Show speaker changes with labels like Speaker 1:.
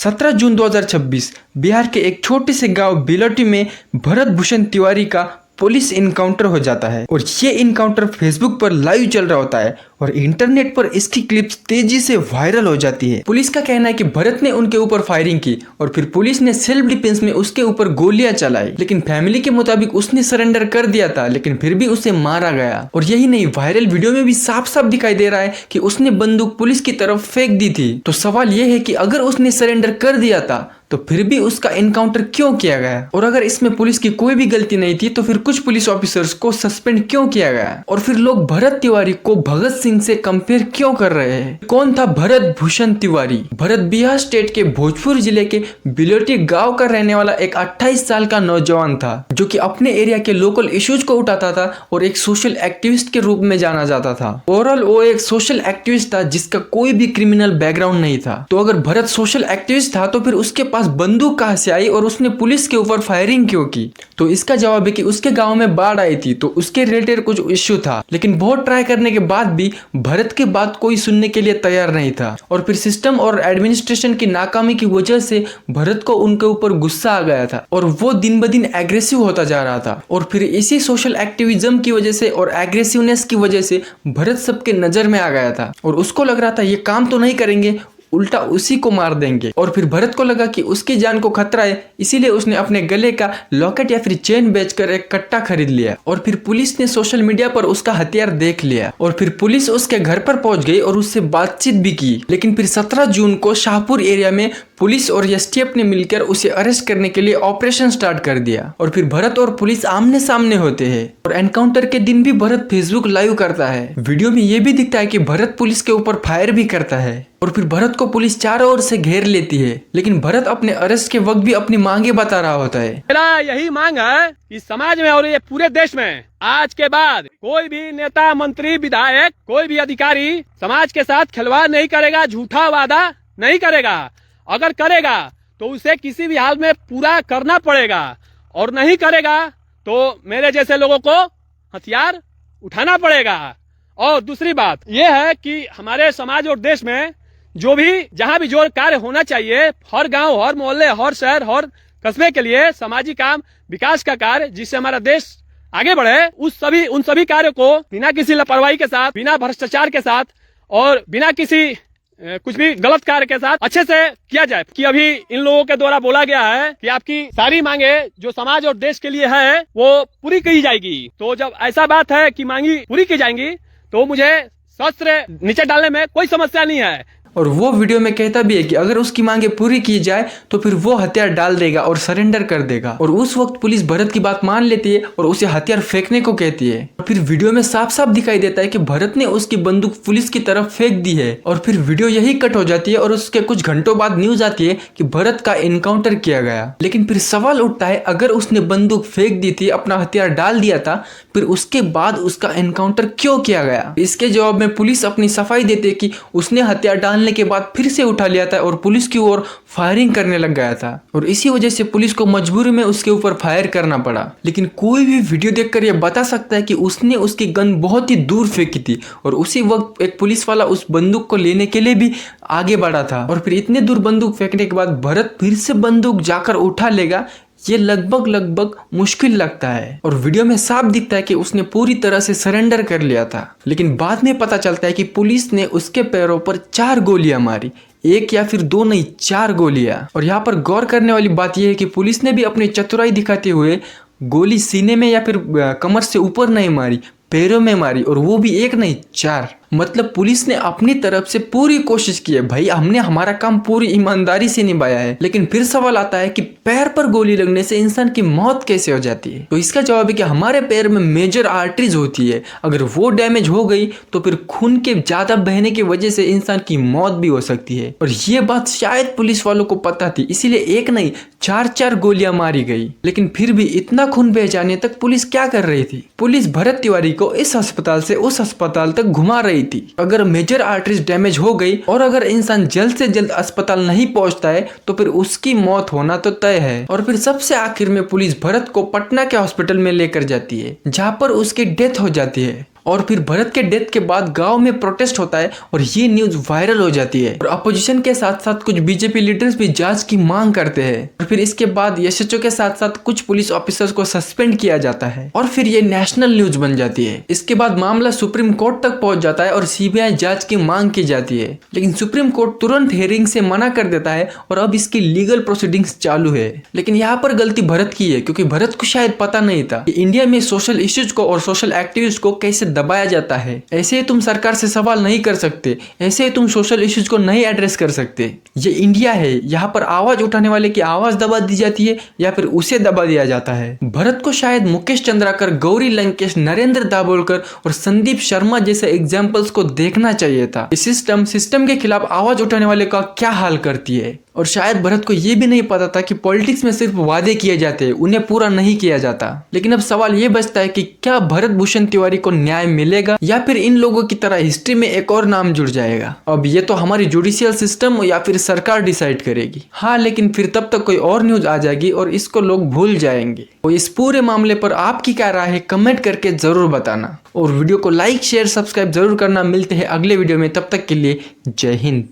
Speaker 1: 17 जून 2026 बिहार के एक छोटे से गांव बिलोटी में भरत भूषण तिवारी का पुलिस इनकाउंटर हो जाता है और ये इनकाउंटर फेसबुक पर लाइव चल रहा होता है और इंटरनेट पर इसकी क्लिप्स तेजी से वायरल हो जाती है। पुलिस का कहना है कि भरत ने उनके ऊपर फायरिंग की और फिर पुलिस ने सेल्फ डिफेंस में उसके ऊपर गोलियां चलाई, लेकिन फैमिली के मुताबिक उसने सरेंडर कर दिया था, लेकिन फिर भी उसे मारा गया। और यही नहीं, वायरल वीडियो में भी साफ साफ दिखाई दे रहा है कि उसने बंदूक पुलिस की तरफ फेंक दी थी। तो सवाल यह है कि अगर उसने सरेंडर कर दिया था तो फिर भी उसका एनकाउंटर क्यों किया गया, और अगर इसमें पुलिस की कोई भी गलती नहीं थी तो फिर कुछ पुलिस ऑफिसर्स को सस्पेंड क्यों किया गया, और फिर लोग भरत तिवारी को भगत सिंह से कंपेयर क्यों कर रहे हैं। कौन था भरत भूषण तिवारी? भरत बिहार स्टेट के भोजपुर जिले के बिलोटी गांव का रहने वाला एक 28 साल का नौजवान था जो कि अपने एरिया के लोकल इश्यूज को उठाता था और एक सोशल एक्टिविस्ट के रूप में जाना जाता था। ओवरऑल वो एक सोशल एक्टिविस्ट था जिसका कोई भी क्रिमिनल बैकग्राउंड नहीं था। तो अगर भरत सोशल एक्टिविस्ट था तो फिर उसके पास बंदूक कहां से आई और उसने पुलिस के ऊपर फायरिंग क्यों की? तो इसका जवाब है कि उसके गांव में बाढ़ आई थी तो उसके रिलेटेड कुछ इश्यू था, लेकिन बहुत ट्राई करने के बाद भी भरत की बात कोई सुनने के लिए तैयार नहीं था और फिर सिस्टम और एडमिनिस्ट्रेशन की नाकामी की वजह से भरत को उनके ऊपर गुस्सा आ गया था और वो दिन ब दिन एग्रेसिव होता जा रहा था। और फिर इसी सोशल एक्टिविज्म की वजह से और एग्रेसिवनेस की वजह से भरत सबके नजर में आ गया था और उसको लग रहा था ये काम तो नहीं करेंगे, उल्टा उसी को मार देंगे। और फिर भरत को लगा कि उसकी जान को खतरा है, इसीलिए उसने अपने गले का लॉकेट या फिर चेन बेचकर एक कट्टा खरीद लिया। और फिर पुलिस ने सोशल मीडिया पर उसका हथियार देख लिया और फिर पुलिस उसके घर पर पहुंच गई और उससे बातचीत भी की। लेकिन फिर 17 जून को शाहपुर एरिया में पुलिस और एसटीएफ ने मिलकर उसे अरेस्ट करने के लिए ऑपरेशन स्टार्ट कर दिया और फिर भरत और पुलिस आमने सामने होते हैं। और एनकाउंटर के दिन भी भरत फेसबुक लाइव करता है। वीडियो में ये भी दिखता है कि भरत पुलिस के ऊपर फायर भी करता है और फिर भरत को पुलिस चारों ओर से घेर लेती है, लेकिन भरत अपने अरेस्ट के वक्त भी अपनी मांगे बता रहा होता है।
Speaker 2: मेरा यही मांग है कि समाज में और ये पूरे देश में आज के बाद कोई भी नेता, मंत्री, विधायक, कोई भी अधिकारी समाज के साथ खिलवाड़ नहीं करेगा, झूठा वादा नहीं करेगा। अगर करेगा तो उसे किसी भी हाल में पूरा करना पड़ेगा और नहीं करेगा तो मेरे जैसे लोगों को हथियार उठाना पड़ेगा। और दूसरी बात यह है कि हमारे समाज और देश में जो भी जहां भी जो कार्य होना चाहिए, हर गांव, हर मोहल्ले, हर शहर, हर कस्बे के लिए सामाजिक काम, विकास का कार्य, जिससे हमारा देश आगे बढ़े, उन सभी कार्यों को बिना किसी लापरवाही के साथ, बिना भ्रष्टाचार के साथ और बिना किसी कुछ भी गलत कार्य के साथ अच्छे से किया जाए। कि अभी इन लोगों के द्वारा बोला गया है कि आपकी सारी मांगे जो समाज और देश के लिए है वो पूरी की जाएगी। तो जब ऐसा बात है कि मांगी पूरी की जाएंगी तो मुझे शस्त्र नीचे डालने में कोई समस्या नहीं है।
Speaker 1: और वो वीडियो में कहता भी है कि अगर उसकी मांगे पूरी की जाए तो फिर वो हथियार डाल देगा और सरेंडर कर देगा। और उस वक्त पुलिस भरत की बात मान लेती है और उसे हथियार फेंकने को कहती है। और फिर वीडियो में साफ साफ दिखाई देता है कि भरत ने उसकी बंदूक पुलिस की तरफ फेंक दी है। और फिर वीडियो यही कट हो जाती है और उसके कुछ घंटों बाद न्यूज आती है कि भरत का एनकाउंटर किया गया। लेकिन फिर सवाल उठता है, अगर उसने बंदूक फेंक दी थी, अपना हथियार डाल दिया था, फिर उसके बाद उसका एनकाउंटर क्यों किया गया? इसके जवाब में पुलिस अपनी सफाई देती है कि उसने हथियार डालने के बाद फिर से उठा लिया था और पुलिस की ओर फायरिंग करने लग गया था और इसी वजह से पुलिस को मजबूरी में उसके ऊपर फायर करना पड़ा। लेकिन कोई भी वीडियो देखकर यह बता सकता है कि उसने उसकी गन बहुत ही दूर फेंकी थी और उसी वक्त एक पुलिस वाला उस बंदूक को लेने के लिए भी आगे बढ़ा था। और फिर इतने दूर बंदूक फेंकने के बाद भरत फिर से बंदूक जाकर उठा लेगा, ये लगभग मुश्किल लगता है। और वीडियो में साफ दिखता है कि उसने पूरी तरह से सरेंडर कर लिया था। लेकिन बाद में पता चलता है कि पुलिस ने उसके पैरों पर 4 गोलियां मारी, एक या फिर 2 नहीं, 4 गोलियां। और यहाँ पर गौर करने वाली बात यह है कि पुलिस ने भी अपनी चतुराई दिखाते हुए गोली सीने में या फिर कमर से ऊपर नहीं मारी, पैरों में मारी, और वो भी 1 नहीं 4। मतलब पुलिस ने अपनी तरफ से पूरी कोशिश की है। भाई, हमने हमारा काम पूरी ईमानदारी से निभाया है। लेकिन फिर सवाल आता है कि पैर पर गोली लगने से इंसान की मौत कैसे हो जाती है? तो इसका जवाब है कि हमारे पैर में मेजर आर्टरीज होती है, अगर वो डैमेज हो गई तो फिर खून के ज्यादा बहने की वजह से इंसान की मौत भी हो सकती है। और ये बात शायद पुलिस वालों को पता थी, इसीलिए 1 नहीं 4 गोलियां मारी गई। लेकिन फिर भी इतना खून बह जाने तक पुलिस क्या कर रही थी? पुलिस भरत तिवारी को इस अस्पताल से उस अस्पताल तक घुमा रही थी। अगर मेजर आर्टरीज डैमेज हो गई और अगर इंसान जल्द से जल्द अस्पताल नहीं पहुंचता है तो फिर उसकी मौत होना तो तय है। और फिर सबसे आखिर में पुलिस भरत को पटना के हॉस्पिटल में लेकर जाती है, जहां पर उसकी डेथ हो जाती है। और फिर भरत के डेथ के बाद गांव में प्रोटेस्ट होता है और ये न्यूज वायरल हो जाती है और अपोजिशन के साथ साथ कुछ बीजेपी लीडर्स भी जांच की मांग करते हैं और फिर इसके बाद एसएचओ के साथ साथ कुछ पुलिस ऑफिसर्स को सस्पेंड किया जाता है और फिर ये नेशनल न्यूज बन जाती है। इसके बाद मामला सुप्रीम कोर्ट तक पहुंच जाता है और सीबीआई जांच की मांग की जाती है, लेकिन सुप्रीम कोर्ट तुरंत हियरिंग से मना कर देता है और अब इसकी लीगल प्रोसीडिंग्स चालू है। लेकिन यहाँ पर गलती भरत की है, क्योंकि भरत को शायद पता नहीं था कि इंडिया में सोशल इश्यूज को और सोशल एक्टिविस्ट को कैसे दबाया जाता है। ऐसे ही तुम सरकार से सवाल नहीं कर सकते, ऐसे ही तुम सोशल इश्यूज को नहीं एड्रेस कर सकते। ये इंडिया है, यहाँ पर आवाज उठाने वाले की आवाज दबा दी जाती है या फिर उसे दबा दिया जाता है। भरत को शायद मुकेश चंद्राकर, गौरी लंकेश, नरेंद्र दाभोलकर और संदीप शर्मा जैसे एग्जाम्पल्स को देखना चाहिए था। सिस्टम के खिलाफ आवाज उठाने वाले का क्या हाल करती है। और शायद भरत को यह भी नहीं पता था कि पॉलिटिक्स में सिर्फ वादे किए जाते हैं, उन्हें पूरा नहीं किया जाता। लेकिन अब सवाल ये बचता है कि क्या भरत भूषण तिवारी को न्याय मिलेगा या फिर इन लोगों की तरह हिस्ट्री में एक और नाम जुड़ जाएगा। अब ये तो हमारी जुडिशियल सिस्टम या फिर सरकार डिसाइड करेगी। हाँ, लेकिन फिर तब तक कोई और न्यूज आ जाएगी और इसको लोग भूल जाएंगे। तो इस पूरे मामले पर आपकी क्या राय है, कमेंट करके जरूर बताना और वीडियो को लाइक, शेयर, सब्सक्राइब जरूर करना। मिलते हैं अगले वीडियो में, तब तक के लिए जय हिंद।